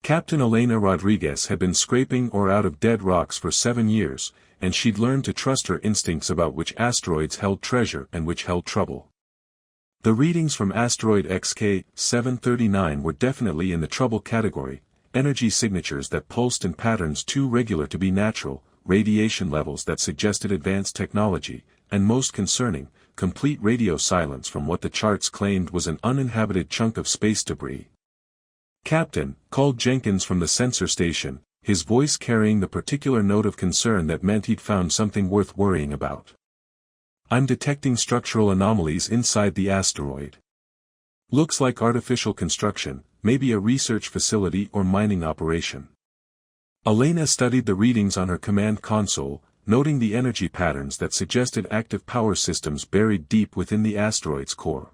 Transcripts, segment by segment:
Captain Elena Rodriguez had been scraping ore out of dead rocks for 7 years, and she'd learned to trust her instincts about which asteroids held treasure and which held trouble. The readings from asteroid XK-739 were definitely in the trouble category, energy signatures that pulsed in patterns too regular to be natural, radiation levels that suggested advanced technology, and most concerning, complete radio silence from what the charts claimed was an uninhabited chunk of space debris. "Captain," called Jenkins from the sensor station, his voice carrying the particular note of concern that meant he'd found something worth worrying about. "I'm detecting structural anomalies inside the asteroid. Looks like artificial construction, maybe a research facility or mining operation." Elena studied the readings on her command console, noting the energy patterns that suggested active power systems buried deep within the asteroid's core.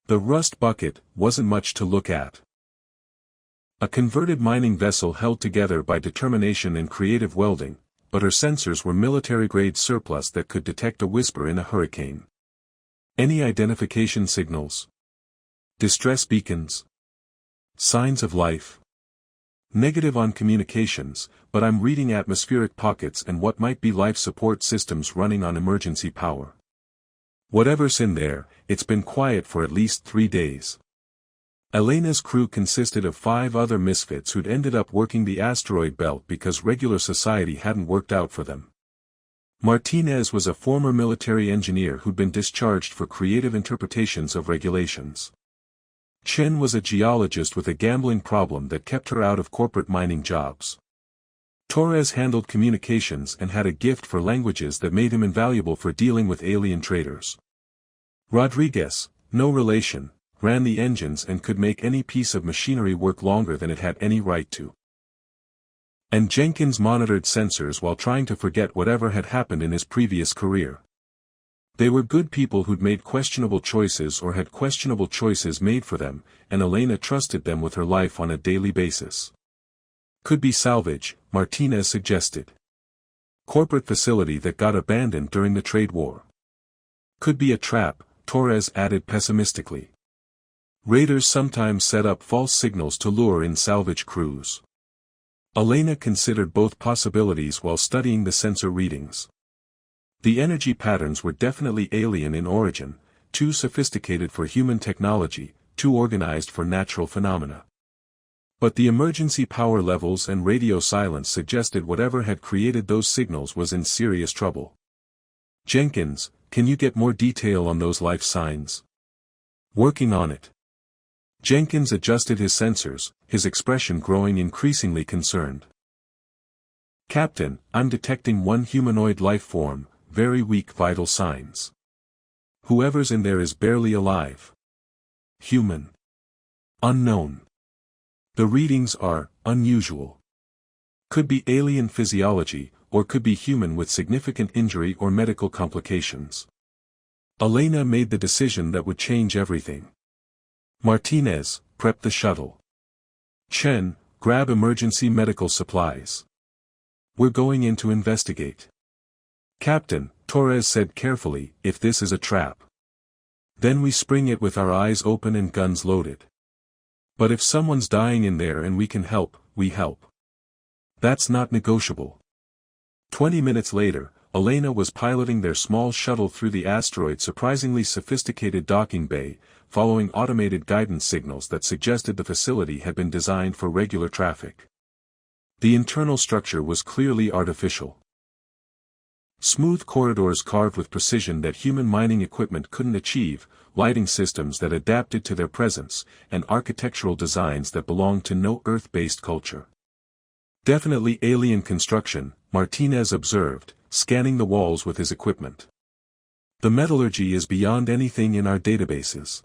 The rust bucket wasn't much to look at. A converted mining vessel held together by determination and creative welding, but her sensors were military-grade surplus that could detect a whisper in a hurricane. Any identification signals? Distress beacons? Signs of life? Negative on communications, but I'm reading atmospheric pockets and what might be life support systems running on emergency power. Whatever's in there, it's been quiet for at least 3 days. Elena's crew consisted of 5 other misfits who'd ended up working the asteroid belt because regular society hadn't worked out for them. Martinez was a former military engineer who'd been discharged for creative interpretations of regulations. Chen was a geologist with a gambling problem that kept her out of corporate mining jobs. Torres handled communications and had a gift for languages that made him invaluable for dealing with alien traders. Rodriguez, no relation, ran the engines and could make any piece of machinery work longer than it had any right to. And Jenkins monitored sensors while trying to forget whatever had happened in his previous career. They were good people who'd made questionable choices or had questionable choices made for them, and Elena trusted them with her life on a daily basis. Could be salvage, Martinez suggested. Corporate facility that got abandoned during the trade war. Could be a trap, Torres added pessimistically. Raiders sometimes set up false signals to lure in salvage crews. Elena considered both possibilities while studying the sensor readings. The energy patterns were definitely alien in origin, too sophisticated for human technology, too organized for natural phenomena. But the emergency power levels and radio silence suggested whatever had created those signals was in serious trouble. "Jenkins, can you get more detail on those life signs?" "Working on it." Jenkins adjusted his sensors, his expression growing increasingly concerned. "Captain, I'm detecting one humanoid life form, very weak vital signs. Whoever's in there is barely alive. Human. Unknown. The readings are unusual. Could be alien physiology, or could be human with significant injury or medical complications." Elena made the decision that would change everything. Martinez, prep the shuttle. Chen, grab emergency medical supplies. We're going in to investigate. "Captain," Torres said carefully, "if this is a trap. Then we spring it with our eyes open and guns loaded. But if someone's dying in there and we can help, we help. That's not negotiable." 20 minutes later, Elena was piloting their small shuttle through the asteroid's surprisingly sophisticated docking bay, following automated guidance signals that suggested the facility had been designed for regular traffic. The internal structure was clearly artificial. Smooth corridors carved with precision that human mining equipment couldn't achieve, lighting systems that adapted to their presence, and architectural designs that belonged to no Earth-based culture. "Definitely alien construction," Martinez observed, scanning the walls with his equipment. "The metallurgy is beyond anything in our databases.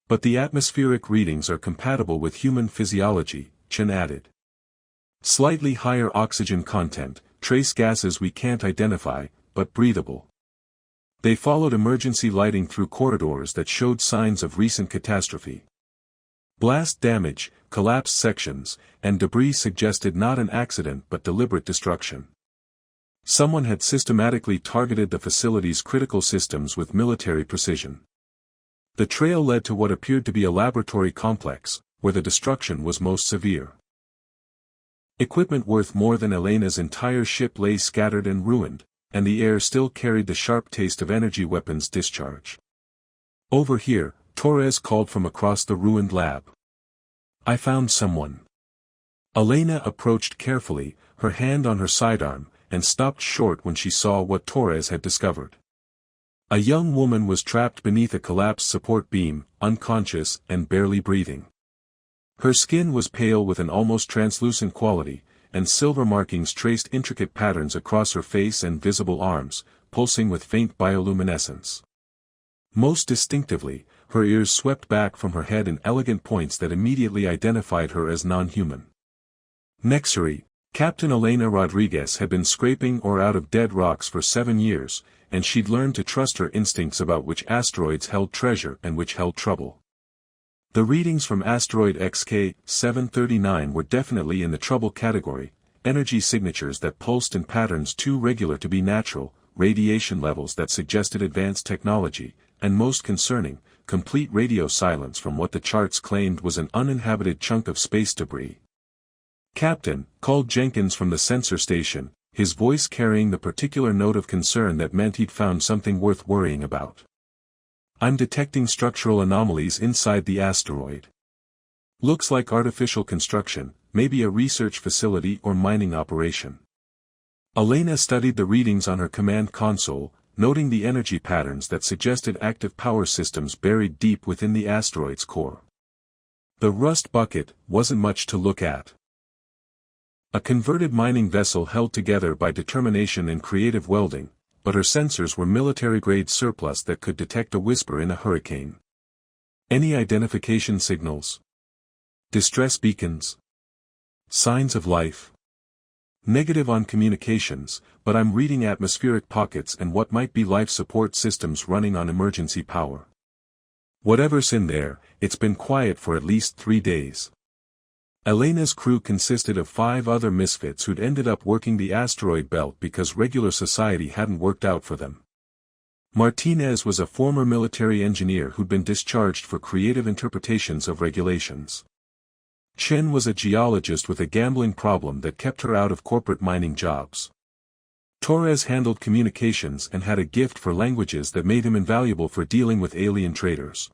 But the atmospheric readings are compatible with human physiology," Chen added. "Slightly higher oxygen content, trace gases we can't identify, but breathable." They followed emergency lighting through corridors that showed signs of recent catastrophe. Blast damage, collapsed sections, and debris suggested not an accident but deliberate destruction. Someone had systematically targeted the facility's critical systems with military precision. The trail led to what appeared to be a laboratory complex, where the destruction was most severe. Equipment worth more than Elena's entire ship lay scattered and ruined, and the air still carried the sharp taste of energy weapons discharge. "Over here," Torres called from across the ruined lab. "I found someone." Elena approached carefully, her hand on her sidearm, and stopped short when she saw what Torres had discovered. A young woman was trapped beneath a collapsed support beam, unconscious and barely breathing. Her skin was pale with an almost translucent quality, and silver markings traced intricate patterns across her face and visible arms, pulsing with faint bioluminescence. Most distinctively, her ears swept back from her head in elegant points that immediately identified her as non-human. Nexary, Captain Elena Rodriguez had been scraping ore out of dead rocks for 7 years, and she'd learned to trust her instincts about which asteroids held treasure and which held trouble. The readings from asteroid XK-739 were definitely in the trouble category, energy signatures that pulsed in patterns too regular to be natural, radiation levels that suggested advanced technology, and most concerning, complete radio silence from what the charts claimed was an uninhabited chunk of space debris. "Captain," called Jenkins from the sensor station, his voice carrying the particular note of concern that meant he'd found something worth worrying about. "I'm detecting structural anomalies inside the asteroid. Looks like artificial construction, maybe a research facility or mining operation." Elena studied the readings on her command console, noting the energy patterns that suggested active power systems buried deep within the asteroid's core. The rust bucket wasn't much to look at. A converted mining vessel held together by determination and creative welding, but her sensors were military-grade surplus that could detect a whisper in a hurricane. "Any identification signals? Distress beacons? Signs of life?" "Negative on communications, but I'm reading atmospheric pockets and what might be life support systems running on emergency power. Whatever's in there, it's been quiet for at least 3 days." Elena's crew consisted of 5 other misfits who'd ended up working the asteroid belt because regular society hadn't worked out for them. Martinez was a former military engineer who'd been discharged for creative interpretations of regulations. Chen was a geologist with a gambling problem that kept her out of corporate mining jobs. Torres handled communications and had a gift for languages that made him invaluable for dealing with alien traders.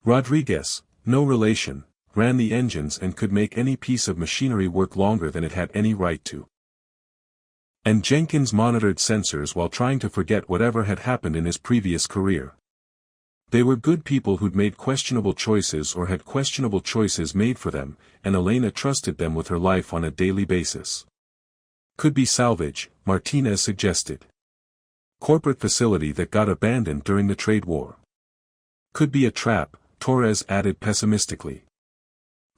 Rodriguez, no relation, ran the engines and could make any piece of machinery work longer than it had any right to. And Jenkins monitored sensors while trying to forget whatever had happened in his previous career. They were good people who'd made questionable choices or had questionable choices made for them, and Elena trusted them with her life on a daily basis. "Could be salvage," Martinez suggested. "Corporate facility that got abandoned during the trade war." "Could be a trap," Torres added pessimistically.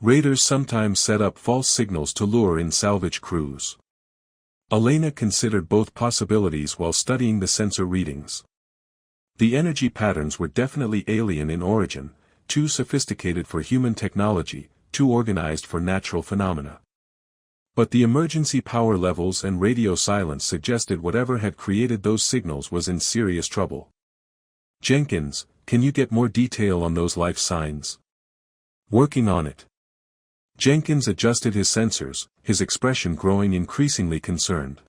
"Raiders sometimes set up false signals to lure in salvage crews." Elena considered both possibilities while studying the sensor readings. The energy patterns were definitely alien in origin, too sophisticated for human technology, too organized for natural phenomena. But the emergency power levels and radio silence suggested whatever had created those signals was in serious trouble. "Jenkins, can you get more detail on those life signs?" "Working on it." Jenkins adjusted his sensors, his expression growing increasingly concerned.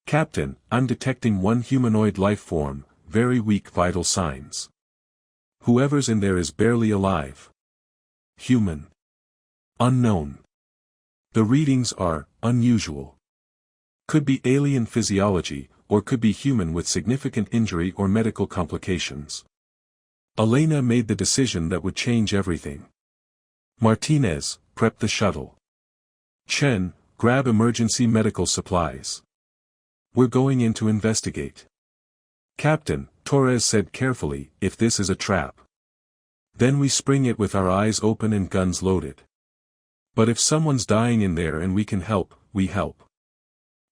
"Captain, I'm detecting one humanoid life form, very weak vital signs. Whoever's in there is barely alive. Human. Unknown. The readings are unusual. Could be alien physiology, or could be human with significant injury or medical complications." Elena made the decision that would change everything. "Martinez, prep the shuttle. Chen, grab emergency medical supplies. We're going in to investigate." "Captain," Torres said carefully, "if this is a trap, then we spring it with our eyes open and guns loaded. But if someone's dying in there and we can help, we help.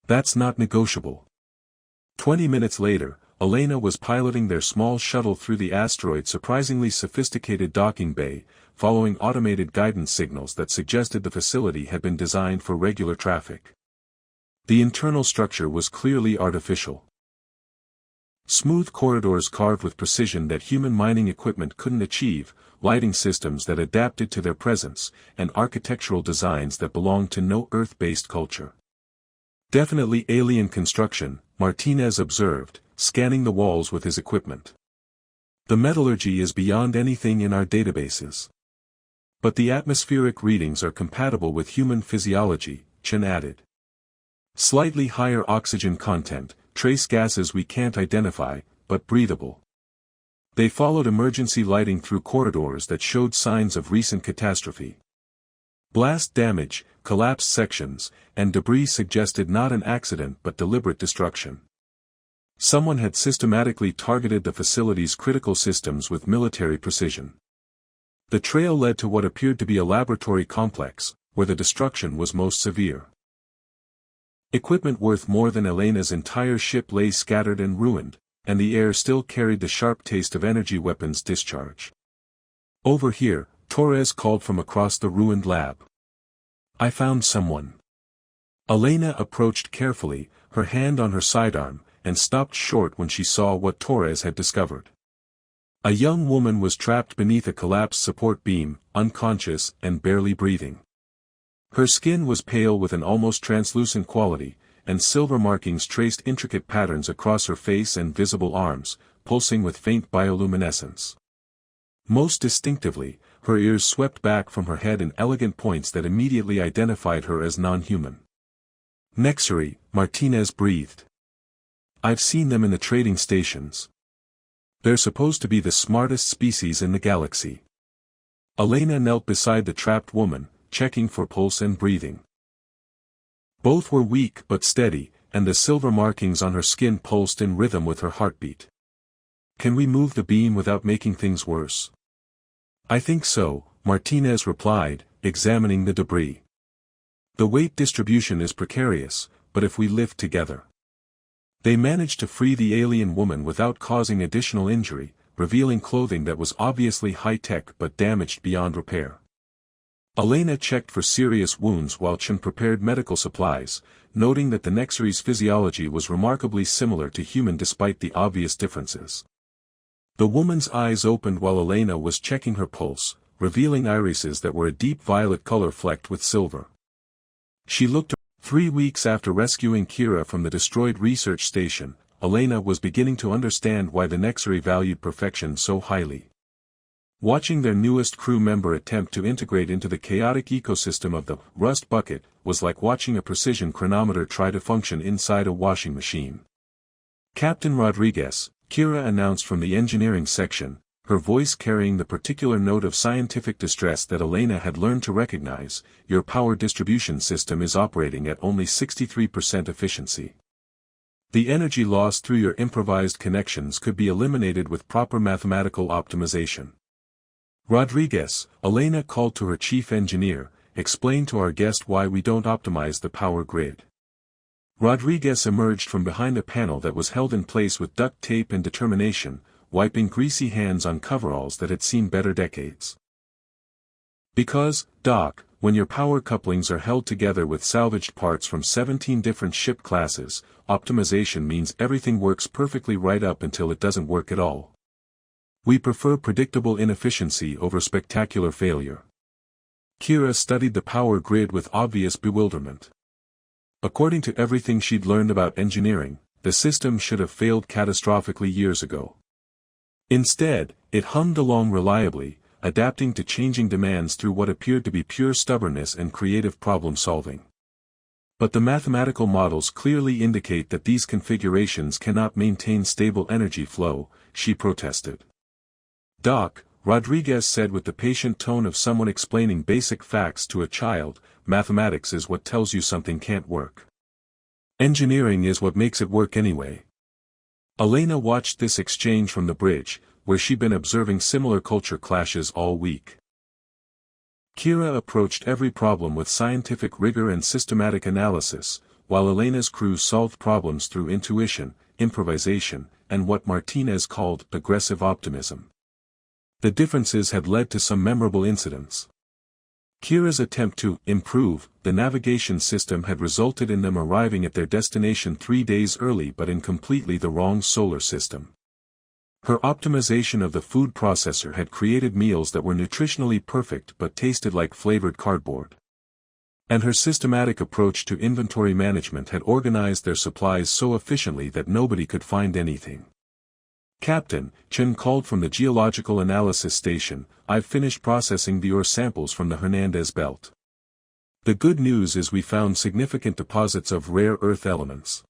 That's not negotiable." 20 minutes later, Elena was piloting their small shuttle through the asteroid's surprisingly sophisticated docking bay, following automated guidance signals that suggested the facility had been designed for regular traffic. The internal structure was clearly artificial. Smooth corridors carved with precision that human mining equipment couldn't achieve, lighting systems that adapted to their presence, and architectural designs that belonged to no Earth-based culture. Definitely alien construction, Martinez observed, scanning the walls with his equipment. The metallurgy is beyond anything in our databases. But the atmospheric readings are compatible with human physiology, Chen added. Slightly higher oxygen content, trace gases we can't identify, but breathable. They followed emergency lighting through corridors that showed signs of recent catastrophe. Blast damage, collapsed sections, and debris suggested not an accident but deliberate destruction. Someone had systematically targeted the facility's critical systems with military precision. The trail led to what appeared to be a laboratory complex, where the destruction was most severe. Equipment worth more than Elena's entire ship lay scattered and ruined, and the air still carried the sharp taste of energy weapons discharge. "Over here," Torres called from across the ruined lab. "I found someone." Elena approached carefully, her hand on her sidearm, and stopped short when she saw what Torres had discovered. A young woman was trapped beneath a collapsed support beam, unconscious and barely breathing. Her skin was pale with an almost translucent quality, and silver markings traced intricate patterns across her face and visible arms, pulsing with faint bioluminescence. Most distinctively, her ears swept back from her head in elegant points that immediately identified her as non-human. "Nexary," Martinez breathed. "I've seen them in the trading stations. They're supposed to be the smartest species in the galaxy." Elena knelt beside the trapped woman, checking for pulse and breathing. Both were weak but steady, and the silver markings on her skin pulsed in rhythm with her heartbeat. "Can we move the beam without making things worse?" "I think so," Martinez replied, examining the debris. "The weight distribution is precarious, but if we lift together." They managed to free the alien woman without causing additional injury, revealing clothing that was obviously high-tech but damaged beyond repair. Elena checked for serious wounds while Chen prepared medical supplies, noting that the Nexary's physiology was remarkably similar to human despite the obvious differences. The woman's eyes opened while Elena was checking her pulse, revealing irises that were a deep violet color flecked with silver. She looked. 3 weeks after rescuing Kira from the destroyed research station, Elena was beginning to understand why the Nexary valued perfection so highly. Watching their newest crew member attempt to integrate into the chaotic ecosystem of the rust bucket was like watching a precision chronometer try to function inside a washing machine. "Captain Rodriguez," Kira announced from the engineering section, her voice carrying the particular note of scientific distress that Elena had learned to recognize, "Your power distribution system is operating at only 63% efficiency. The energy lost through your improvised connections could be eliminated with proper mathematical optimization." "Rodriguez," Elena called to her chief engineer, "explain to our guest why we don't optimize the power grid." Rodriguez emerged from behind a panel that was held in place with duct tape and determination, wiping greasy hands on coveralls that had seen better decades. "Because, Doc, when your power couplings are held together with salvaged parts from 17 different ship classes, optimization means everything works perfectly right up until it doesn't work at all. We prefer predictable inefficiency over spectacular failure." Kira studied the power grid with obvious bewilderment. According to everything she'd learned about engineering, the system should have failed catastrophically years ago. Instead, it hummed along reliably, adapting to changing demands through what appeared to be pure stubbornness and creative problem-solving. "But the mathematical models clearly indicate that these configurations cannot maintain stable energy flow," she protested. "Doc," Rodriguez said with the patient tone of someone explaining basic facts to a child, "mathematics is what tells you something can't work. Engineering is what makes it work anyway." Elena watched this exchange from the bridge, where she'd been observing similar culture clashes all week. Kira approached every problem with scientific rigor and systematic analysis, while Elena's crew solved problems through intuition, improvisation, and what Martinez called aggressive optimism. The differences had led to some memorable incidents. Kira's attempt to improve the navigation system had resulted in them arriving at their destination 3 days early but in completely the wrong solar system. Her optimization of the food processor had created meals that were nutritionally perfect but tasted like flavored cardboard. And her systematic approach to inventory management had organized their supplies so efficiently that nobody could find anything. "Captain," Chen called from the geological analysis station, "I've finished processing the ore samples from the Hernandez belt. The good news is we found significant deposits of rare earth elements.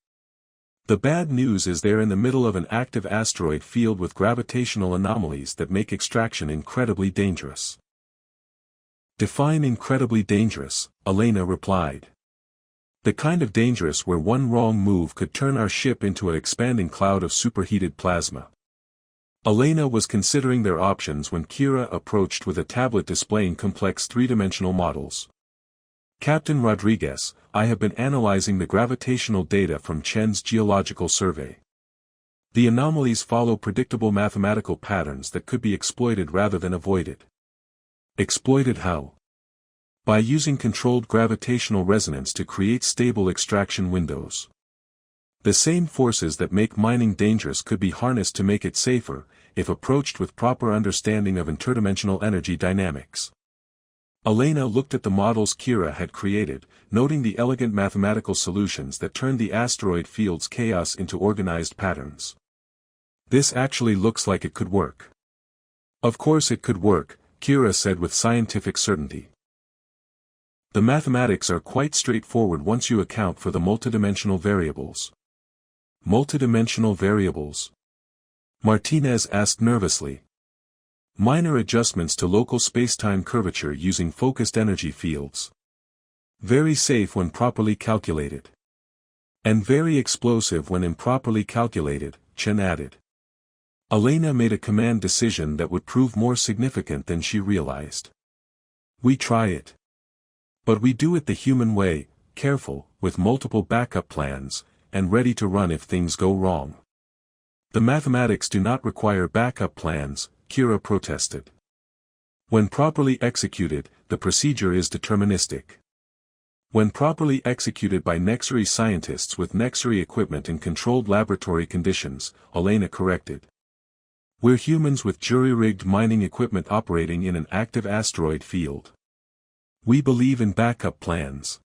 The bad news is they're in the middle of an active asteroid field with gravitational anomalies that make extraction incredibly dangerous." "Define incredibly dangerous," Elena replied. "The kind of dangerous where one wrong move could turn our ship into an expanding cloud of superheated plasma." Elena was considering their options when Kira approached with a tablet displaying complex three-dimensional models. "Captain Rodriguez, I have been analyzing the gravitational data from Chen's geological survey. The anomalies follow predictable mathematical patterns that could be exploited rather than avoided." "Exploited how?" "By using controlled gravitational resonance to create stable extraction windows. The same forces that make mining dangerous could be harnessed to make it safer, if approached with proper understanding of interdimensional energy dynamics." Elena looked at the models Kira had created, noting the elegant mathematical solutions that turned the asteroid field's chaos into organized patterns. "This actually looks like it could work." "Of course it could work," Kira said with scientific certainty. "The mathematics are quite straightforward once you account for the multidimensional variables." "Multidimensional variables?" Martinez asked nervously. "Minor adjustments to local spacetime curvature using focused energy fields. Very safe when properly calculated. And very explosive when improperly calculated," Chen added. Elena made a command decision that would prove more significant than she realized. "We try it. But we do it the human way, careful, with multiple backup plans, and ready to run if things go wrong." "The mathematics do not require backup plans," Kira protested. "When properly executed, the procedure is deterministic. When properly executed by necessary scientists with necessary equipment in controlled laboratory conditions," Elena corrected. "We're humans with jury-rigged mining equipment operating in an active asteroid field. We believe in backup plans."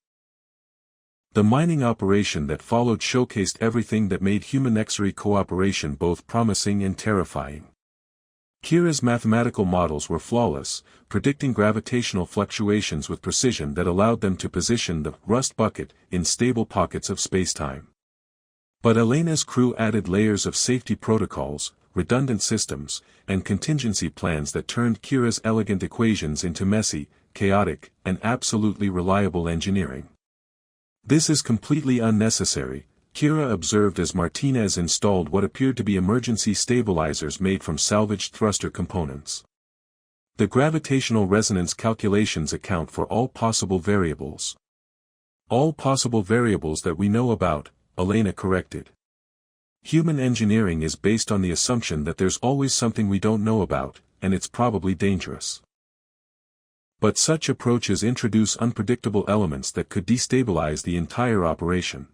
The mining operation that followed showcased everything that made human-necessary cooperation both promising and terrifying. Kira's mathematical models were flawless, predicting gravitational fluctuations with precision that allowed them to position the rust bucket in stable pockets of spacetime. But Elena's crew added layers of safety protocols, redundant systems, and contingency plans that turned Kira's elegant equations into messy, chaotic, and absolutely reliable engineering. "This is completely unnecessary," Kira observed as Martinez installed what appeared to be emergency stabilizers made from salvaged thruster components. "The gravitational resonance calculations account for all possible variables." "All possible variables that we know about," Elena corrected. "Human engineering is based on the assumption that there's always something we don't know about, and it's probably dangerous. But such approaches introduce unpredictable elements that could destabilize the entire operation.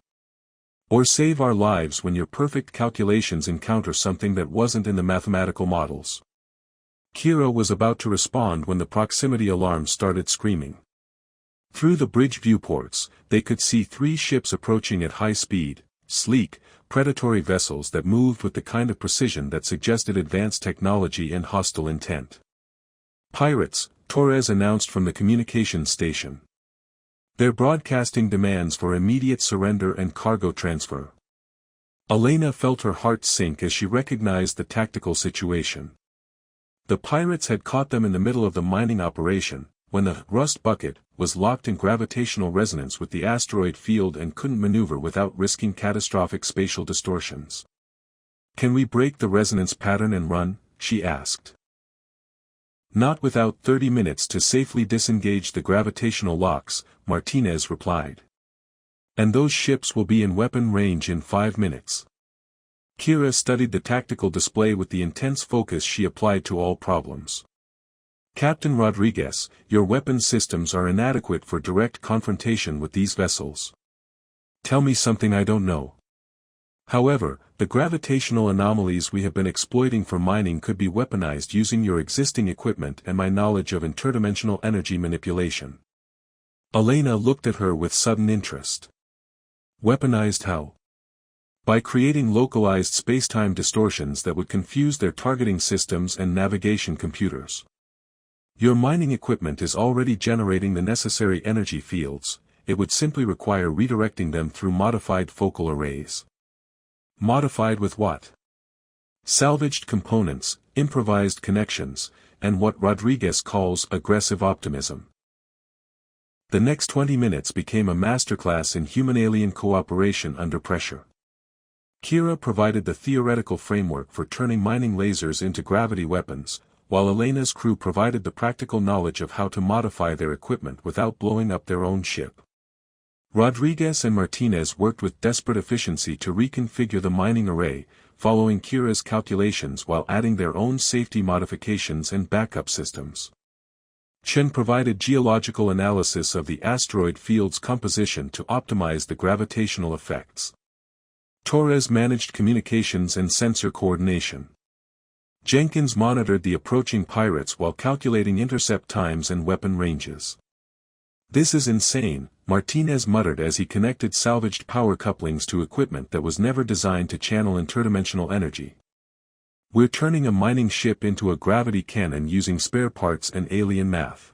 Or save our lives when your perfect calculations encounter something that wasn't in the mathematical models." Kira was about to respond when the proximity alarm started screaming. Through the bridge viewports, they could see 3 ships approaching at high speed, sleek, predatory vessels that moved with the kind of precision that suggested advanced technology and hostile intent. "Pirates," Torres announced from the communications station. "They're broadcasting demands for immediate surrender and cargo transfer." Elena felt her heart sink as she recognized the tactical situation. The pirates had caught them in the middle of the mining operation, when the rust bucket was locked in gravitational resonance with the asteroid field and couldn't maneuver without risking catastrophic spatial distortions. "Can we break the resonance pattern and run?" she asked. "Not without 30 minutes to safely disengage the gravitational locks," Martinez replied. "And those ships will be in weapon range in 5 minutes." Kira studied the tactical display with the intense focus she applied to all problems. Captain Rodriguez, your weapons systems are inadequate for direct confrontation with these vessels. Tell me something I don't know. However, the gravitational anomalies we have been exploiting for mining could be weaponized using your existing equipment and my knowledge of interdimensional energy manipulation. Elena looked at her with sudden interest. Weaponized how? By creating localized spacetime distortions that would confuse their targeting systems and navigation computers. Your mining equipment is already generating the necessary energy fields, it would simply require redirecting them through modified focal arrays. Modified with what? Salvaged components, improvised connections, and what Rodriguez calls aggressive optimism. The next 20 minutes became a masterclass in human-alien cooperation under pressure. Kira provided the theoretical framework for turning mining lasers into gravity weapons, while Elena's crew provided the practical knowledge of how to modify their equipment without blowing up their own ship. Rodriguez and Martinez worked with desperate efficiency to reconfigure the mining array, following Kira's calculations while adding their own safety modifications and backup systems. Chen provided geological analysis of the asteroid field's composition to optimize the gravitational effects. Torres managed communications and sensor coordination. Jenkins monitored the approaching pirates while calculating intercept times and weapon ranges. "This is insane," Martinez muttered as he connected salvaged power couplings to equipment that was never designed to channel interdimensional energy. "We're turning a mining ship into a gravity cannon using spare parts and alien math."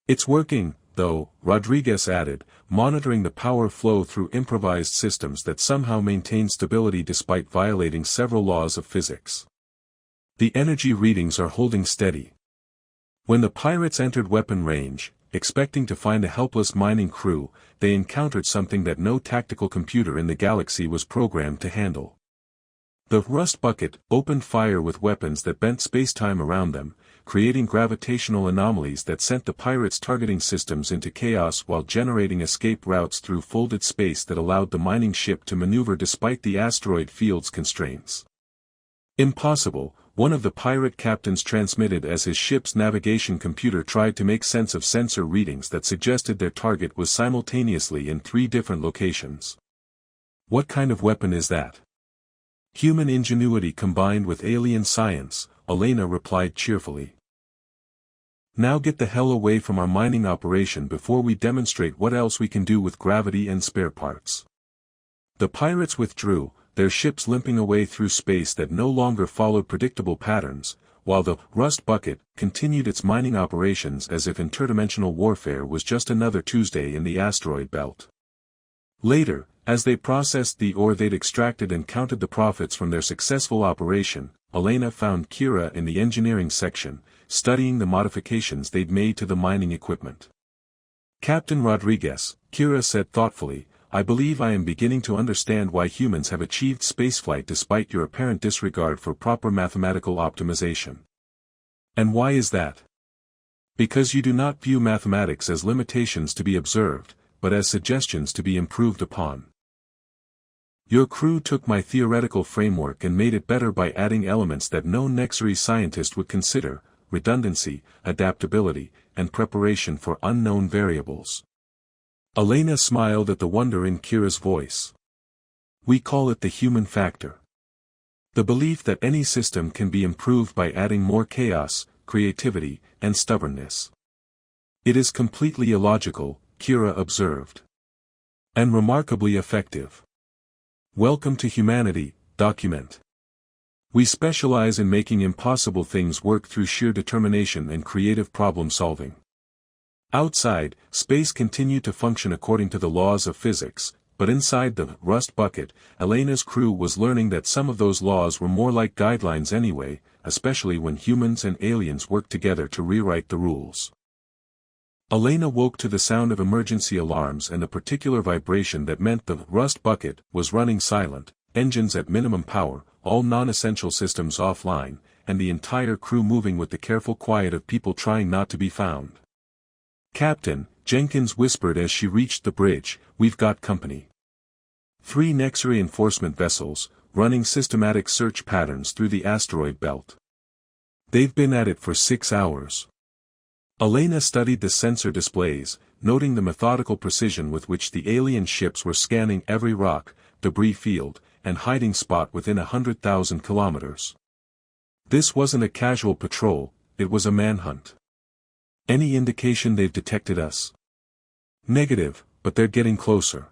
"It's working, though," Rodriguez added, monitoring the power flow through improvised systems that somehow maintain stability despite violating several laws of physics. "The energy readings are holding steady." When the pirates entered weapon range, expecting to find a helpless mining crew, they encountered something that no tactical computer in the galaxy was programmed to handle. The Rust Bucket opened fire with weapons that bent spacetime around them, creating gravitational anomalies that sent the pirates' targeting systems into chaos while generating escape routes through folded space that allowed the mining ship to maneuver despite the asteroid field's constraints. "Impossible," one of the pirate captains transmitted as his ship's navigation computer tried to make sense of sensor readings that suggested their target was simultaneously in 3 different locations. "What kind of weapon is that?" "Human ingenuity combined with alien science," Elena replied cheerfully. "Now get the hell away from our mining operation before we demonstrate what else we can do with gravity and spare parts." The pirates withdrew, their ships limping away through space that no longer followed predictable patterns, while the Rust Bucket continued its mining operations as if interdimensional warfare was just another Tuesday in the asteroid belt. Later, as they processed the ore they'd extracted and counted the profits from their successful operation, Elena found Kira in the engineering section, studying the modifications they'd made to the mining equipment. "Captain Rodriguez," Kira said thoughtfully, "I believe I am beginning to understand why humans have achieved spaceflight despite your apparent disregard for proper mathematical optimization." "And why is that?" "Because you do not view mathematics as limitations to be observed, but as suggestions to be improved upon. Your crew took my theoretical framework and made it better by adding elements that no Nexary scientist would consider: redundancy, adaptability, and preparation for unknown variables." Elena smiled at the wonder in Kira's voice. "We call it the human factor. The belief that any system can be improved by adding more chaos, creativity, and stubbornness. It is completely illogical," Kira observed. "And remarkably effective. Welcome to humanity, document. We specialize in making impossible things work through sheer determination and creative problem solving." Outside, space continued to function according to the laws of physics, but inside the Rust Bucket, Elena's crew was learning that some of those laws were more like guidelines anyway, especially when humans and aliens worked together to rewrite the rules. Elena woke to the sound of emergency alarms and the particular vibration that meant the Rust Bucket was running silent, engines at minimum power, all non-essential systems offline, and the entire crew moving with the careful quiet of people trying not to be found. "Captain," Jenkins whispered as she reached the bridge, "we've got company." 3 Nexary enforcement vessels, running systematic search patterns through the asteroid belt. They've been at it for 6 hours. Elena studied the sensor displays, noting the methodical precision with which the alien ships were scanning every rock, debris field, and hiding spot within 100,000 kilometers. This wasn't a casual patrol, it was a manhunt. Any indication they've detected us? Negative, but they're getting closer.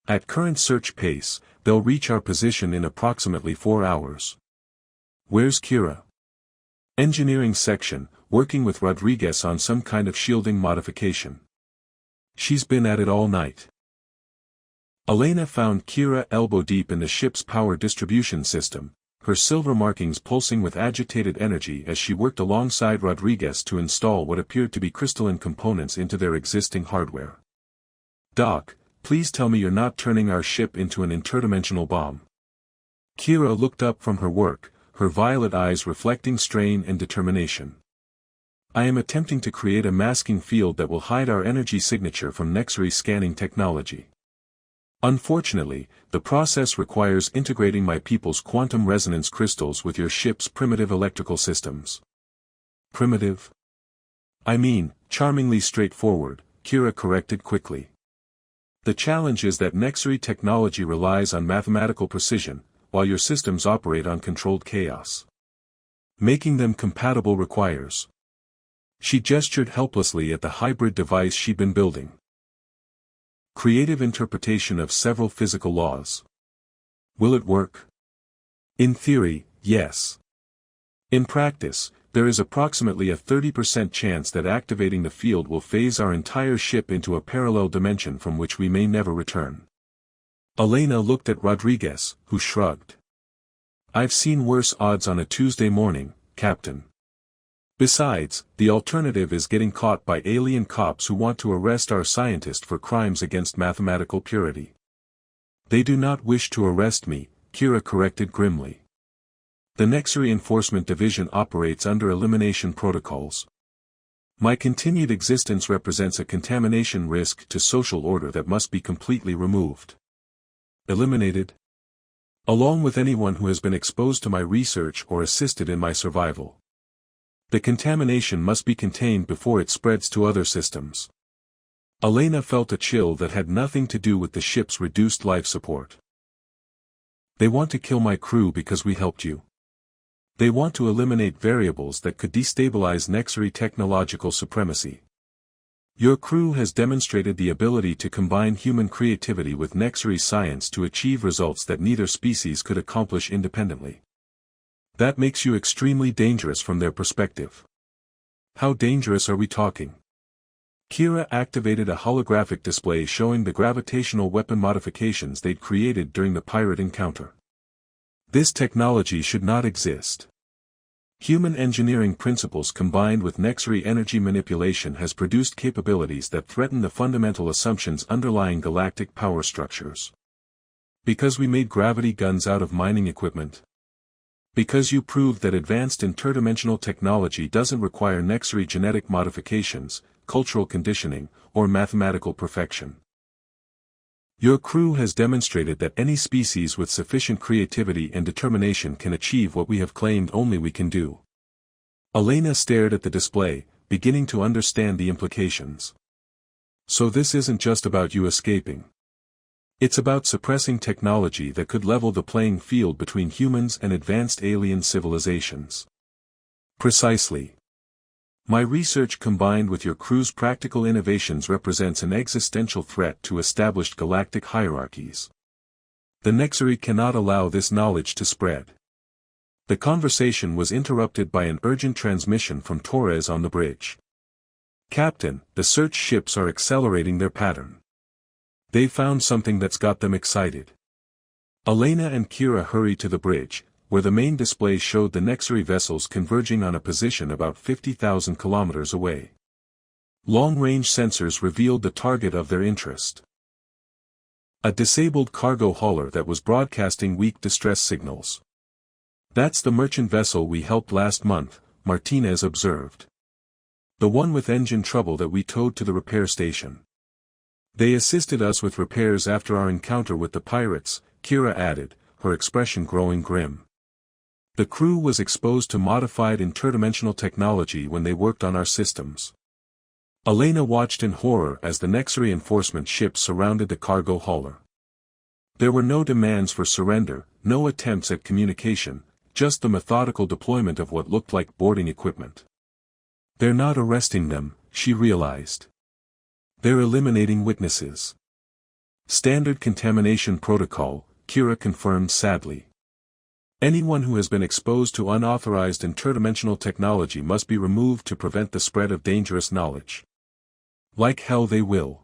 At current search pace, they'll reach our position in approximately 4 hours. Where's Kira? Engineering section, working with Rodriguez on some kind of shielding modification. She's been at it all night. Elena found Kira elbow-deep in the ship's power distribution system, her silver markings pulsing with agitated energy as she worked alongside Rodriguez to install what appeared to be crystalline components into their existing hardware. "Doc, please tell me you're not turning our ship into an interdimensional bomb." Kira looked up from her work, her violet eyes reflecting strain and determination. "I am attempting to create a masking field that will hide our energy signature from Nexury scanning technology. Unfortunately, the process requires integrating my people's quantum resonance crystals with your ship's primitive electrical systems." "Primitive? I mean, charmingly straightforward," Kira corrected quickly. "The challenge is that Nexury technology relies on mathematical precision, while your systems operate on controlled chaos. Making them compatible requires—" She gestured helplessly at the hybrid device she'd been building. "Creative interpretation of several physical laws. Will it work?" "In theory, yes. In practice, there is approximately a 30% chance that activating the field will phase our entire ship into a parallel dimension from which we may never return." Elena looked at Rodriguez, who shrugged. "I've seen worse odds on a Tuesday morning, Captain. Besides, the alternative is getting caught by alien cops who want to arrest our scientist for crimes against mathematical purity." "They do not wish to arrest me," Kira corrected grimly. "The Nexury Enforcement Division operates under elimination protocols. My continued existence represents a contamination risk to social order that must be completely removed." "Eliminated?" "Along with anyone who has been exposed to my research or assisted in my survival. The contamination must be contained before it spreads to other systems." Elena felt a chill that had nothing to do with the ship's reduced life support. "They want to kill my crew because we helped you. They want to eliminate variables that could destabilize Nexury technological supremacy. Your crew has demonstrated the ability to combine human creativity with Nexury science to achieve results that neither species could accomplish independently. That makes you extremely dangerous from their perspective." "How dangerous are we talking?" Kira activated a holographic display showing the gravitational weapon modifications they'd created during the pirate encounter. "This technology should not exist. Human engineering principles combined with Nexury energy manipulation has produced capabilities that threaten the fundamental assumptions underlying galactic power structures. Because we made gravity guns out of mining equipment. Because you proved that advanced interdimensional technology doesn't require Nexury genetic modifications, cultural conditioning, or mathematical perfection. Your crew has demonstrated that any species with sufficient creativity and determination can achieve what we have claimed only we can do." Elena stared at the display, beginning to understand the implications. "So this isn't just about you escaping. It's about suppressing technology that could level the playing field between humans and advanced alien civilizations." "Precisely. My research combined with your crew's practical innovations represents an existential threat to established galactic hierarchies. The Nexury cannot allow this knowledge to spread." The conversation was interrupted by an urgent transmission from Torres on the bridge. "Captain, the search ships are accelerating their pattern. They found something that's got them excited." Elena and Kira hurried to the bridge, where the main display showed the Nexury vessels converging on a position about 50,000 kilometers away. Long-range sensors revealed the target of their interest. A disabled cargo hauler that was broadcasting weak distress signals. "That's the merchant vessel we helped last month," Martinez observed. "The one with engine trouble that we towed to the repair station. They assisted us with repairs after our encounter with the pirates," Kira added, her expression growing grim. The crew was exposed to modified interdimensional technology when they worked on our systems. Elena watched in horror as the next reinforcement ships surrounded the cargo hauler. There were no demands for surrender, no attempts at communication, just the methodical deployment of what looked like boarding equipment. They're not arresting them, she realized. They're eliminating witnesses. Standard contamination protocol, Kira confirmed sadly. Anyone who has been exposed to unauthorized interdimensional technology must be removed to prevent the spread of dangerous knowledge. Like hell they will.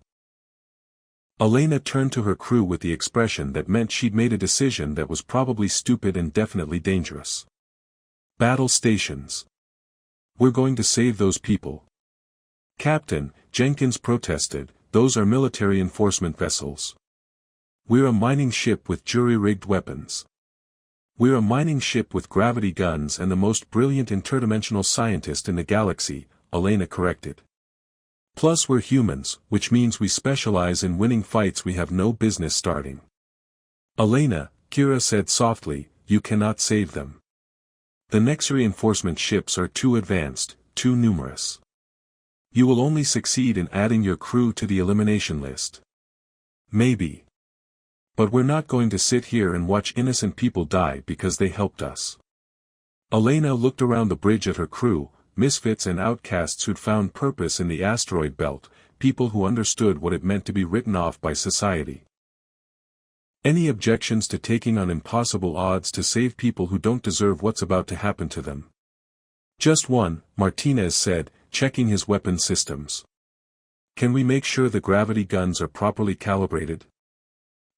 Elena turned to her crew with the expression that meant she'd made a decision that was probably stupid and definitely dangerous. Battle stations. We're going to save those people. Captain, Jenkins protested, those are military enforcement vessels. We're a mining ship with jury-rigged weapons. We're a mining ship with gravity guns and the most brilliant interdimensional scientist in the galaxy, Elena corrected. Plus we're humans, which means we specialize in winning fights we have no business starting. Elena, Kira said softly, you cannot save them. The next reinforcement ships are too advanced, too numerous. You will only succeed in adding your crew to the elimination list. Maybe. But we're not going to sit here and watch innocent people die because they helped us. Elena looked around the bridge at her crew, misfits and outcasts who'd found purpose in the asteroid belt, people who understood what it meant to be written off by society. Any objections to taking on impossible odds to save people who don't deserve what's about to happen to them? Just one, Martinez said, checking his weapon systems. Can we make sure the gravity guns are properly calibrated?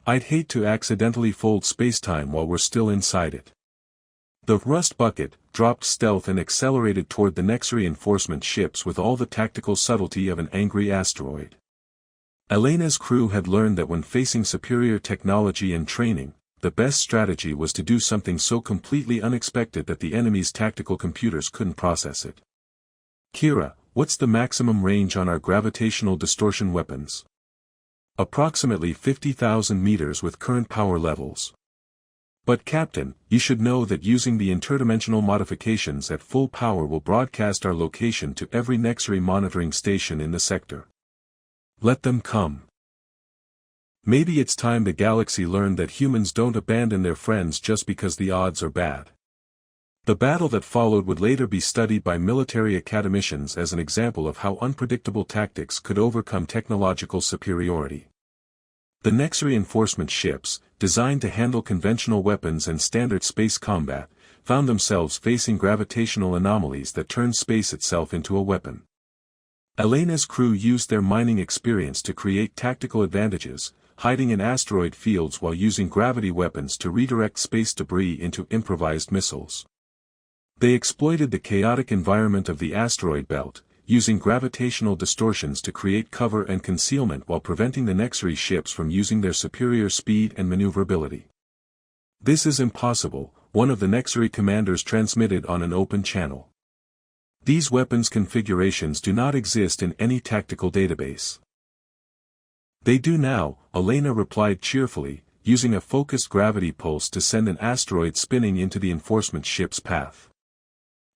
I'd hate to accidentally fold spacetime while we're still inside it. The Rust Bucket dropped stealth and accelerated toward the next reinforcement ships with all the tactical subtlety of an angry asteroid. Elena's crew had learned that when facing superior technology and training, the best strategy was to do something so completely unexpected that the enemy's tactical computers couldn't process it. Kira, what's the maximum range on our gravitational distortion weapons? Approximately 50,000 meters with current power levels. But Captain, you should know that using the interdimensional modifications at full power will broadcast our location to every Nexary monitoring station in the sector. Let them come. Maybe it's time the galaxy learned that humans don't abandon their friends just because the odds are bad. The battle that followed would later be studied by military academicians as an example of how unpredictable tactics could overcome technological superiority. The next reinforcement ships, designed to handle conventional weapons and standard space combat, found themselves facing gravitational anomalies that turned space itself into a weapon. Elena's crew used their mining experience to create tactical advantages, hiding in asteroid fields while using gravity weapons to redirect space debris into improvised missiles. They exploited the chaotic environment of the asteroid belt, using gravitational distortions to create cover and concealment while preventing the Nexary ships from using their superior speed and maneuverability. This is impossible, one of the Nexary commanders transmitted on an open channel. These weapons configurations do not exist in any tactical database. They do now, Elena replied cheerfully, using a focused gravity pulse to send an asteroid spinning into the enforcement ship's path.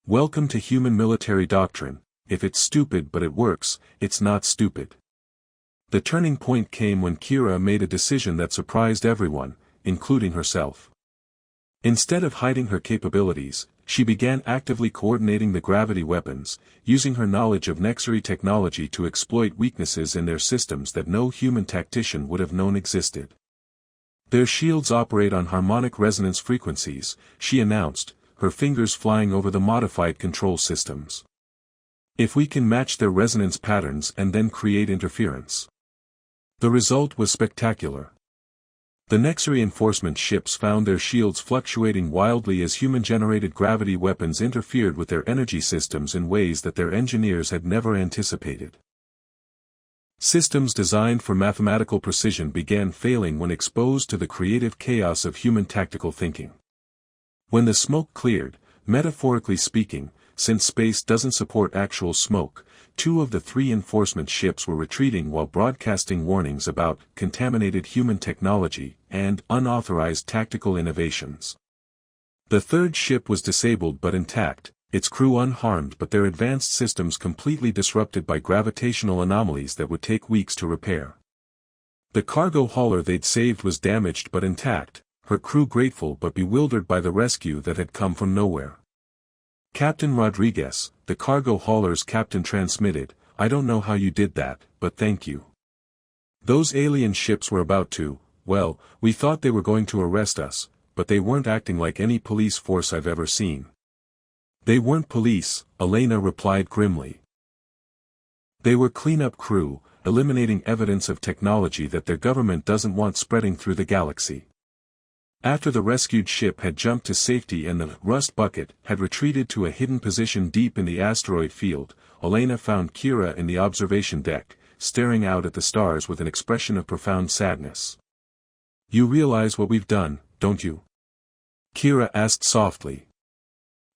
Welcome to human military doctrine. If it's stupid but it works, it's not stupid. The turning point came when Kira made a decision that surprised everyone, including herself. Instead of hiding her capabilities, she began actively coordinating the gravity weapons, using her knowledge of Nexary technology to exploit weaknesses in their systems that no human tactician would have known existed. Their shields operate on harmonic resonance frequencies, she announced, her fingers flying over the modified control systems. If we can match their resonance patterns and then create interference. The result was spectacular. The next reinforcement ships found their shields fluctuating wildly as human-generated gravity weapons interfered with their energy systems in ways that their engineers had never anticipated. Systems designed for mathematical precision began failing when exposed to the creative chaos of human tactical thinking. When the smoke cleared, metaphorically speaking, since space doesn't support actual smoke, 2 of the 3 enforcement ships were retreating while broadcasting warnings about contaminated human technology and unauthorized tactical innovations. The third ship was disabled but intact, its crew unharmed but their advanced systems completely disrupted by gravitational anomalies that would take weeks to repair. The cargo hauler they'd saved was damaged but intact, her crew grateful but bewildered by the rescue that had come from nowhere. "Captain Rodriguez," the cargo hauler's captain transmitted, "I don't know how you did that, but thank you. Those alien ships were about to, well, we thought they were going to arrest us, but they weren't acting like any police force I've ever seen." "They weren't police," Elena replied grimly. "They were cleanup crew, eliminating evidence of technology that their government doesn't want spreading through the galaxy." After the rescued ship had jumped to safety and the rust bucket had retreated to a hidden position deep in the asteroid field, Elena found Kira in the observation deck, staring out at the stars with an expression of profound sadness. "You realize what we've done, don't you?" Kira asked softly.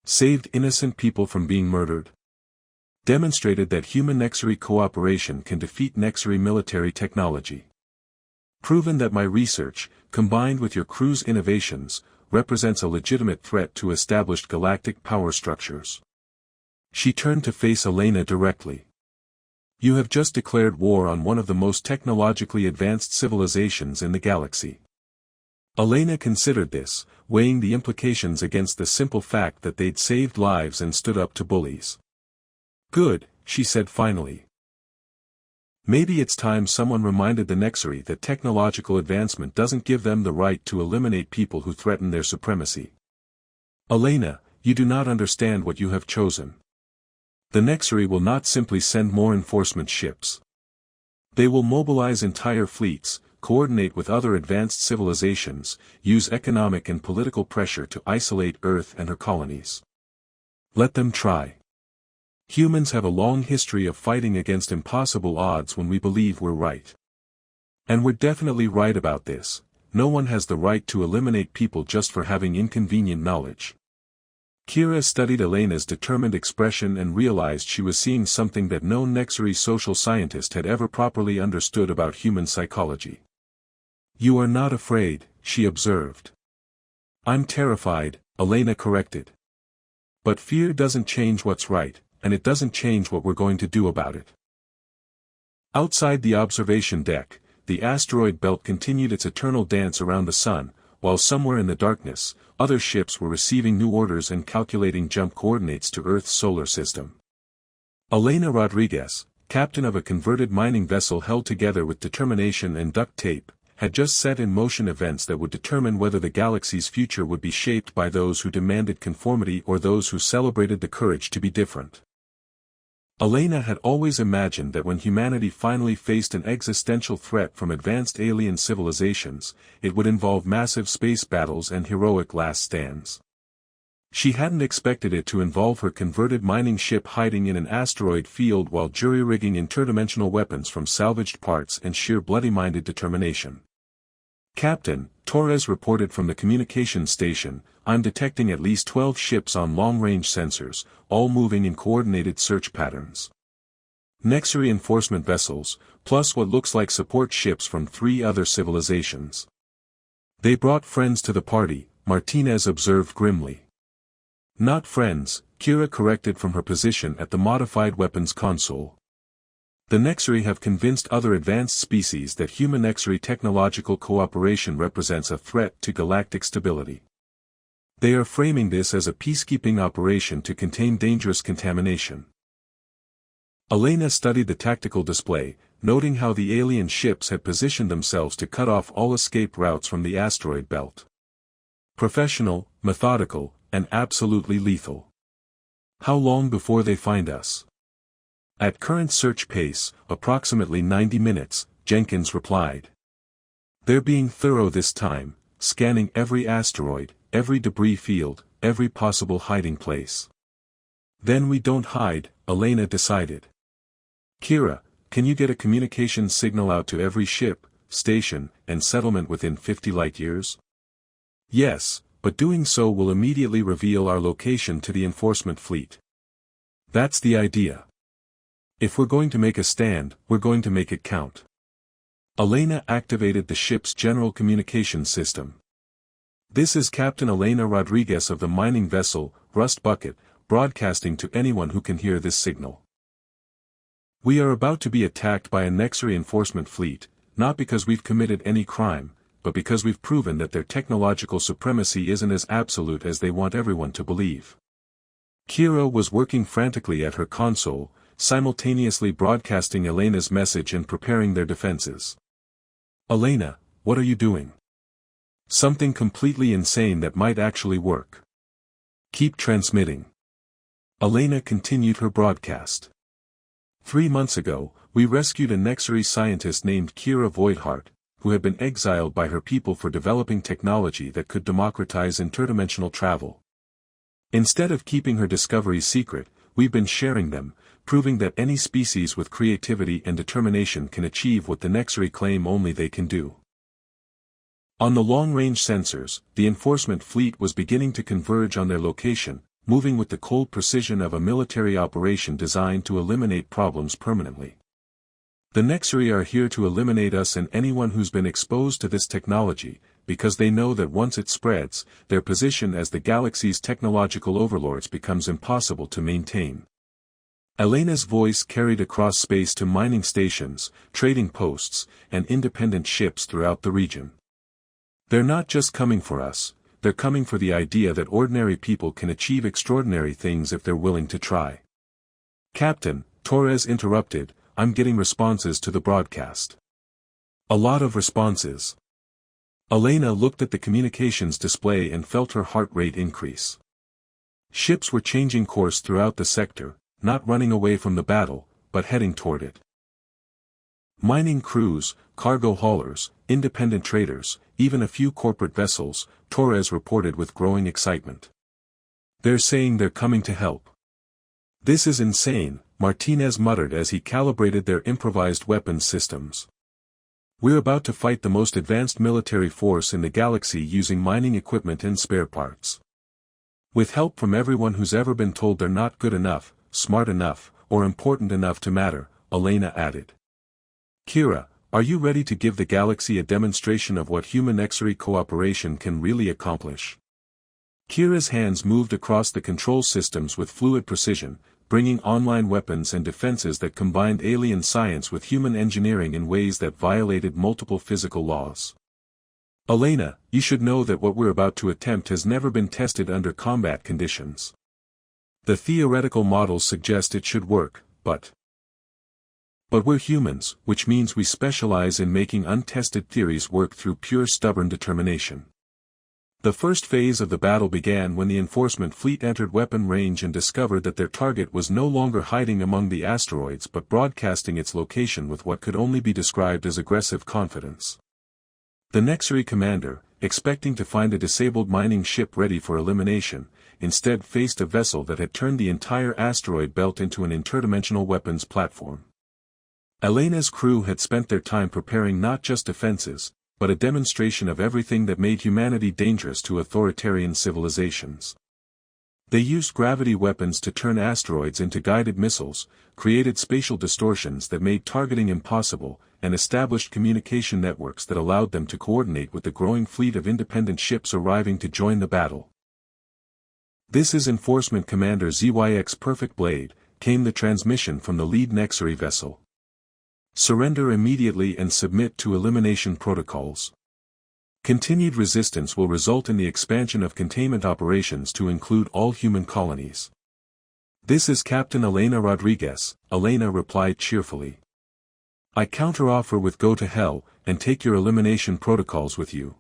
"Saved innocent people from being murdered. Demonstrated that human Nexary cooperation can defeat Nexary military technology. Proven that my research, combined with your crew's innovations, represents a legitimate threat to established galactic power structures." She turned to face Elena directly. "You have just declared war on one of the most technologically advanced civilizations in the galaxy." Elena considered this, weighing the implications against the simple fact that they'd saved lives and stood up to bullies. "Good," she said finally. "Maybe it's time someone reminded the Nexary that technological advancement doesn't give them the right to eliminate people who threaten their supremacy. Elena, you do not understand what you have chosen. The Nexary will not simply send more enforcement ships. They will mobilize entire fleets, coordinate with other advanced civilizations, use economic and political pressure to isolate Earth and her colonies. Let them try. Humans have a long history of fighting against impossible odds when we believe we're right. And we're definitely right about this. No one has the right to eliminate people just for having inconvenient knowledge." Kira studied Elena's determined expression and realized she was seeing something that no Nexary social scientist had ever properly understood about human psychology. "You are not afraid," she observed. "I'm terrified," Elena corrected. "But fear doesn't change what's right, and it doesn't change what we're going to do about it." Outside the observation deck, the asteroid belt continued its eternal dance around the sun, while somewhere in the darkness, other ships were receiving new orders and calculating jump coordinates to Earth's solar system. Elena Rodriguez, captain of a converted mining vessel held together with determination and duct tape, had just set in motion events that would determine whether the galaxy's future would be shaped by those who demanded conformity or those who celebrated the courage to be different. Elena had always imagined that when humanity finally faced an existential threat from advanced alien civilizations, it would involve massive space battles and heroic last stands. She hadn't expected it to involve her converted mining ship hiding in an asteroid field while jury-rigging interdimensional weapons from salvaged parts and sheer bloody-minded determination. "Captain," Torres reported from the communications station, "I'm detecting at least 12 ships on long-range sensors, all moving in coordinated search patterns. Nexary enforcement vessels, plus what looks like support ships from 3 other civilizations." "They brought friends to the party," Martinez observed grimly. "Not friends," Kira corrected from her position at the modified weapons console. "The Nexary have convinced other advanced species that human-Nexary technological cooperation represents a threat to galactic stability. They are framing this as a peacekeeping operation to contain dangerous contamination." Elena studied the tactical display, noting how the alien ships had positioned themselves to cut off all escape routes from the asteroid belt. "Professional, methodical, and absolutely lethal. How long before they find us?" "At current search pace, approximately 90 minutes, Jenkins replied. "They're being thorough this time, scanning every asteroid, every debris field, every possible hiding place." "Then we don't hide," Elena decided. "Kira, can you get a communications signal out to every ship, station, and settlement within 50 light-years?" "Yes, but doing so will immediately reveal our location to the enforcement fleet. That's the idea. If we're going to make a stand, we're going to make it count." Elena activated the ship's general communications system. This is Captain Elena Rodriguez of the mining vessel, Rust Bucket, broadcasting to anyone who can hear this signal. We are about to be attacked by a Nexus enforcement fleet, not because we've committed any crime, but because we've proven that their technological supremacy isn't as absolute as they want everyone to believe. Kira was working frantically at her console, simultaneously broadcasting Elena's message and preparing their defenses. Elena, what are you doing? Something completely insane that might actually work. Keep transmitting. Elena continued her broadcast. 3 months ago, we rescued a Nexus scientist named Kira Voidheart, who had been exiled by her people for developing technology that could democratize interdimensional travel. Instead of keeping her discoveries secret, we've been sharing them, proving that any species with creativity and determination can achieve what the Nexus claim only they can do. On the long-range sensors, the enforcement fleet was beginning to converge on their location, moving with the cold precision of a military operation designed to eliminate problems permanently. The Nexus are here to eliminate us and anyone who's been exposed to this technology, because they know that once it spreads, their position as the galaxy's technological overlords becomes impossible to maintain. Elena's voice carried across space to mining stations, trading posts, and independent ships throughout the region. They're not just coming for us, they're coming for the idea that ordinary people can achieve extraordinary things if they're willing to try. Captain, Torres interrupted, I'm getting responses to the broadcast. A lot of responses. Elena looked at the communications display and felt her heart rate increase. Ships were changing course throughout the sector, not running away from the battle, but heading toward it. Mining crews, cargo haulers, independent traders, even a few corporate vessels, Torres reported with growing excitement. They're saying they're coming to help. This is insane, Martinez muttered as he calibrated their improvised weapons systems. We're about to fight the most advanced military force in the galaxy using mining equipment and spare parts. With help from everyone who's ever been told they're not good enough, smart enough, or important enough to matter, Elena added. Kira, are you ready to give the galaxy a demonstration of what human Nexus cooperation can really accomplish? Kira's hands moved across the control systems with fluid precision, bringing online weapons and defenses that combined alien science with human engineering in ways that violated multiple physical laws. Elena, you should know that what we're about to attempt has never been tested under combat conditions. The theoretical models suggest it should work, but we're humans, which means we specialize in making untested theories work through pure stubborn determination. The first phase of the battle began when the enforcement fleet entered weapon range and discovered that their target was no longer hiding among the asteroids but broadcasting its location with what could only be described as aggressive confidence. The Nexus commander, expecting to find a disabled mining ship ready for elimination, instead faced a vessel that had turned the entire asteroid belt into an interdimensional weapons platform. Elena's crew had spent their time preparing not just defenses, but a demonstration of everything that made humanity dangerous to authoritarian civilizations. They used gravity weapons to turn asteroids into guided missiles, created spatial distortions that made targeting impossible, and established communication networks that allowed them to coordinate with the growing fleet of independent ships arriving to join the battle. This is Enforcement Commander ZYX Perfect Blade, came the transmission from the lead Nexus vessel. Surrender immediately and submit to elimination protocols. Continued resistance will result in the expansion of containment operations to include all human colonies. This is Captain Elena Rodriguez, Elena replied cheerfully. I counteroffer with go to hell, and take your elimination protocols with you.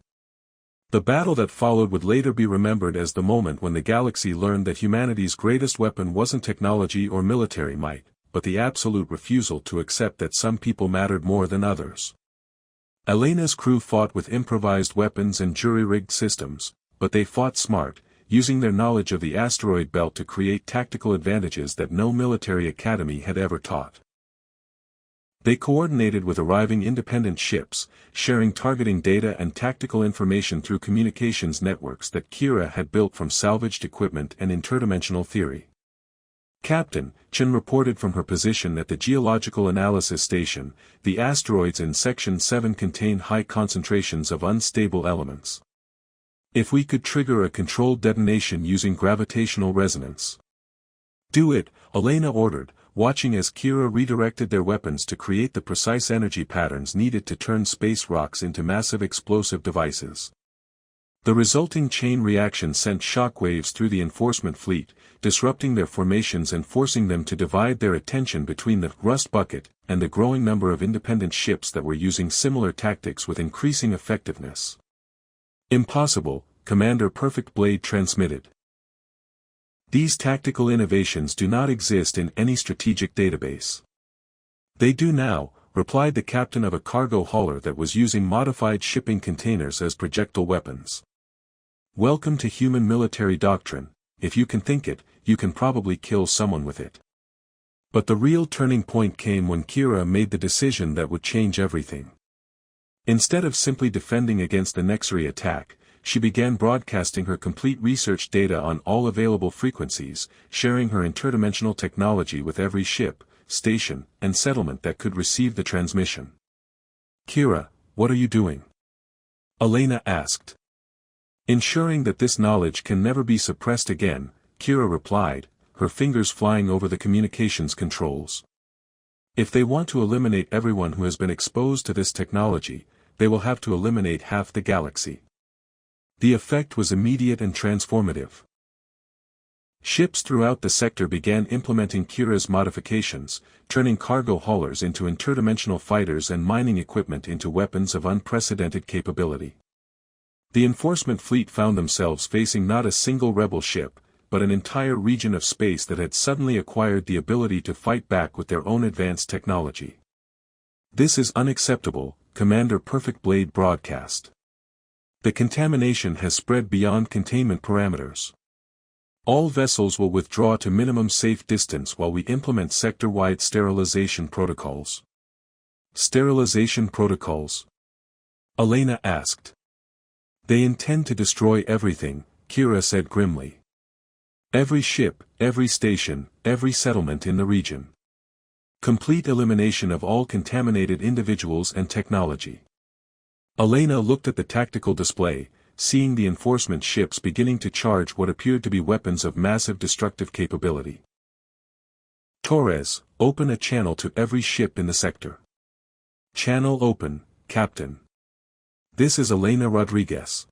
The battle that followed would later be remembered as the moment when the galaxy learned that humanity's greatest weapon wasn't technology or military might, but the absolute refusal to accept that some people mattered more than others. Elena's crew fought with improvised weapons and jury-rigged systems, but they fought smart, using their knowledge of the asteroid belt to create tactical advantages that no military academy had ever taught. They coordinated with arriving independent ships, sharing targeting data and tactical information through communications networks that Kira had built from salvaged equipment and interdimensional theory. Captain, Chen reported from her position at the Geological Analysis Station, the asteroids in Section 7 contain high concentrations of unstable elements. If we could trigger a controlled detonation using gravitational resonance. Do it, Elena ordered, watching as Kira redirected their weapons to create the precise energy patterns needed to turn space rocks into massive explosive devices. The resulting chain reaction sent shockwaves through the enforcement fleet, disrupting their formations and forcing them to divide their attention between the rust bucket and the growing number of independent ships that were using similar tactics with increasing effectiveness. Impossible, Commander Perfect Blade transmitted. These tactical innovations do not exist in any strategic database. They do now, replied the captain of a cargo hauler that was using modified shipping containers as projectile weapons. Welcome to human military doctrine. If you can think it, you can probably kill someone with it. But the real turning point came when Kira made the decision that would change everything. Instead of simply defending against the Nexari attack, she began broadcasting her complete research data on all available frequencies, sharing her interdimensional technology with every ship, station, and settlement that could receive the transmission. Kira, what are you doing? Elena asked. Ensuring that this knowledge can never be suppressed again, Kira replied, her fingers flying over the communications controls. If they want to eliminate everyone who has been exposed to this technology, they will have to eliminate half the galaxy. The effect was immediate and transformative. Ships throughout the sector began implementing Kira's modifications, turning cargo haulers into interdimensional fighters and mining equipment into weapons of unprecedented capability. The enforcement fleet found themselves facing not a single rebel ship, but an entire region of space that had suddenly acquired the ability to fight back with their own advanced technology. This is unacceptable, Commander Perfect Blade broadcast. The contamination has spread beyond containment parameters. All vessels will withdraw to minimum safe distance while we implement sector-wide sterilization protocols. Sterilization protocols? Elena asked. They intend to destroy everything, Kira said grimly. Every ship, every station, every settlement in the region. Complete elimination of all contaminated individuals and technology. Elena looked at the tactical display, seeing the enforcement ships beginning to charge what appeared to be weapons of massive destructive capability. Torres, open a channel to every ship in the sector. Channel open, Captain. This is Elena Rodriguez.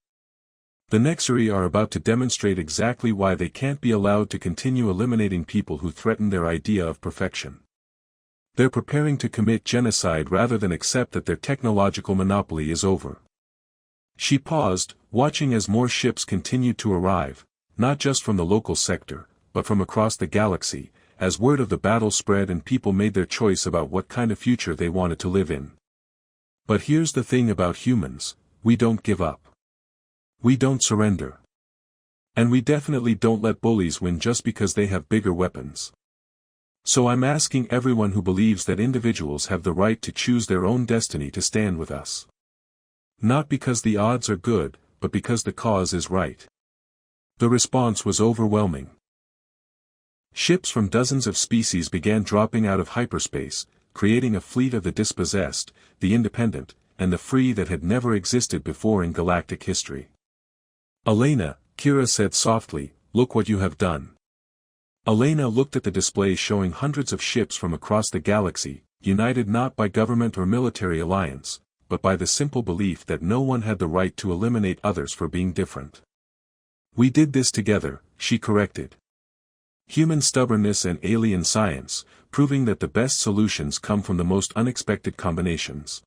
The Nexari are about to demonstrate exactly why they can't be allowed to continue eliminating people who threaten their idea of perfection. They're preparing to commit genocide rather than accept that their technological monopoly is over. She paused, watching as more ships continued to arrive, not just from the local sector, but from across the galaxy, as word of the battle spread and people made their choice about what kind of future they wanted to live in. But here's the thing about humans, we don't give up. We don't surrender. And we definitely don't let bullies win just because they have bigger weapons. So I'm asking everyone who believes that individuals have the right to choose their own destiny to stand with us. Not because the odds are good, but because the cause is right. The response was overwhelming. Ships from dozens of species began dropping out of hyperspace, creating a fleet of the dispossessed, the independent, and the free that had never existed before in galactic history. Elena, Kira said softly, look what you have done. Elena looked at the display showing hundreds of ships from across the galaxy, united not by government or military alliance, but by the simple belief that no one had the right to eliminate others for being different. We did this together, she corrected. Human stubbornness and alien science, proving that the best solutions come from the most unexpected combinations.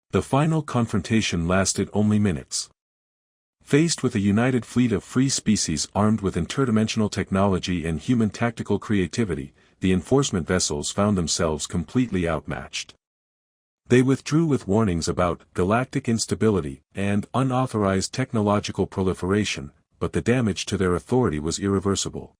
The final confrontation lasted only minutes. Faced with a united fleet of free species armed with interdimensional technology and human tactical creativity, the enforcement vessels found themselves completely outmatched. They withdrew with warnings about galactic instability and unauthorized technological proliferation, but the damage to their authority was irreversible.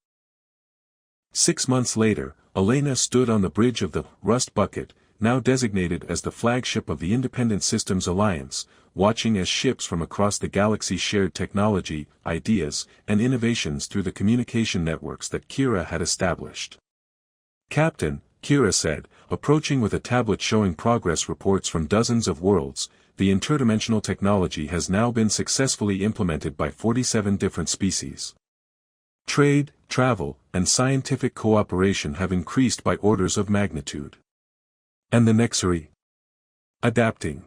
6 months later, Elena stood on the bridge of the Rust Bucket, now designated as the flagship of the Independent Systems Alliance, watching as ships from across the galaxy shared technology, ideas, and innovations through the communication networks that Kira had established. Captain, Kira said, approaching with a tablet showing progress reports from dozens of worlds. The interdimensional technology has now been successfully implemented by 47 different species. Trade, travel, and scientific cooperation have increased by orders of magnitude. And the Nexari? Adapting.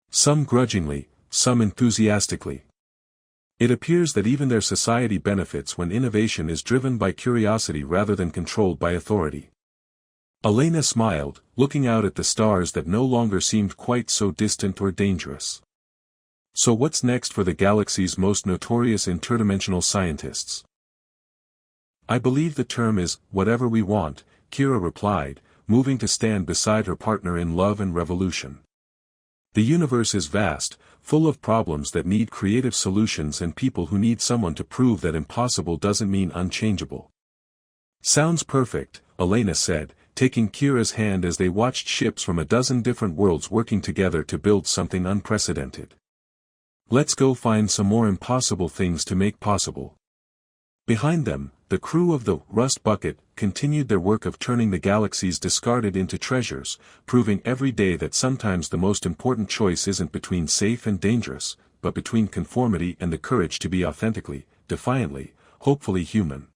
Some grudgingly, some enthusiastically. It appears that even their society benefits when innovation is driven by curiosity rather than controlled by authority. Elena smiled, looking out at the stars that no longer seemed quite so distant or dangerous. So what's next for the galaxy's most notorious interdimensional scientists? I believe the term is, whatever we want, Kira replied, moving to stand beside her partner in love and revolution. The universe is vast, full of problems that need creative solutions and people who need someone to prove that impossible doesn't mean unchangeable. Sounds perfect, Elena said, taking Kira's hand as they watched ships from a dozen different worlds working together to build something unprecedented. Let's go find some more impossible things to make possible. Behind them, the crew of the Rust Bucket continued their work of turning the galaxy's discarded into treasures, proving every day that sometimes the most important choice isn't between safe and dangerous, but between conformity and the courage to be authentically, defiantly, hopefully human.